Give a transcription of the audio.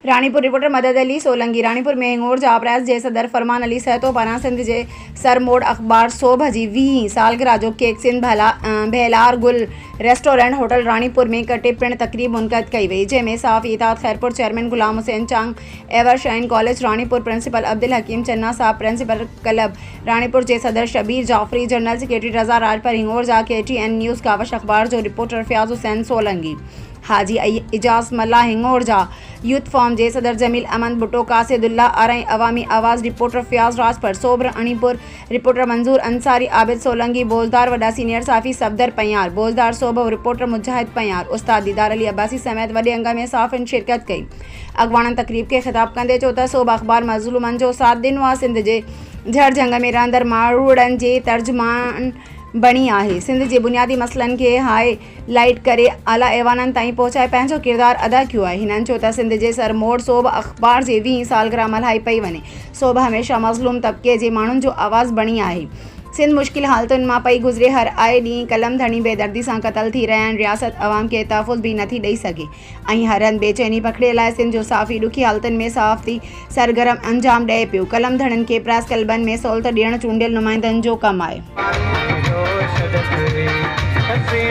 Ranipur reporter मदद अली सोलंगी। रानीपुर में हिंगोर जा प्रेस जे सदर फरमान अली सहतो पारां सिंध जे सर मोड़ अख़बार सोभ जी 20 सालगिरह जो केक सिंध बेलार गुल रेस्टोरेंट होटल रानीपुर में कटे पिण तकरीब मुनक़द कई वई, जंहिंमें साफ़ी इताद Khairpur chairman Ghulam Hussain Chang, evershine college Ranipur principal Abdul Hakeem Channa साहब, प्रिंसिपल क्लब रानीपुर जे सदर शबीर जाफरी, जनरल सेक्रेटरी रज़ा राजपर, हिंगोर जा KTN न्यूज़ कावश अख़बार जो रिपोर्टर फ़याज़ हुसैन सोलंगी, हाजी इजाज़ मल्ला हिंगोर जा यूथ फॉर्म जे सदर जमील अहमद भुट्टो, कासिदुल्ला अरई अवामी आवाज़ रिपोर्टर फ़याज़ राजपर, सोबर अणीपुर रिपोर्टर मंजूर अंसारी, आबिद सोलंगी, बोलदार वॾा सीनियर साफ़ी सफदर पयार, बोलदार सोबो रिपोर्टर मुजाहिद पयार, उस्ताद दीदार अली अब्बासी समेत वॾे अंग में साफ़िन शिरकत कई। अॻवाणनि तकरीब के ख़िताब कंदे चयो त सोब अख़बार मज़लूमनि जो साथ ॾिनो आहे। सिंध जे झड़ जंग में रहंदड़ माण्हुनि जे तर्जुमान बणी आहे। सिंध जे बुनियादी मसइलनि खे हाईलाइट करे आला ऐवाननि ताईं पहुचाए पंहिंजो किरदारु अदा कयो आहे। हिननि चयो त सिंध जे सर मोड़ सोब अख़बार जे 20 सालगिरह मल्हाई पई वञे। सोब हमेशह मज़लूम तबिके जे माण्हुनि जो आवाज़ बणी आहे। सिंध मुश्किल हालतुनि मां पई गुज़रे, हर आए ॾींहुं कलम धणी बेदर्दी सां क़तल थी रहिया आहिनि। रियासत अवाम खे तहफ़ुज़ बि नथी ॾेई सघे ऐं हर हंधि बेचैनी पखिड़ियल आहे। सिंध जो साफ़ी ॾुखी हालतुनि में साफ़ी सरगर्म अंजाम ॾिए पियो। कलम धणनि खे प्रेस क्लबनि में सहूलियत ॾियणु चूंडियल नुमाइंदनि जो कमु आहे। हसी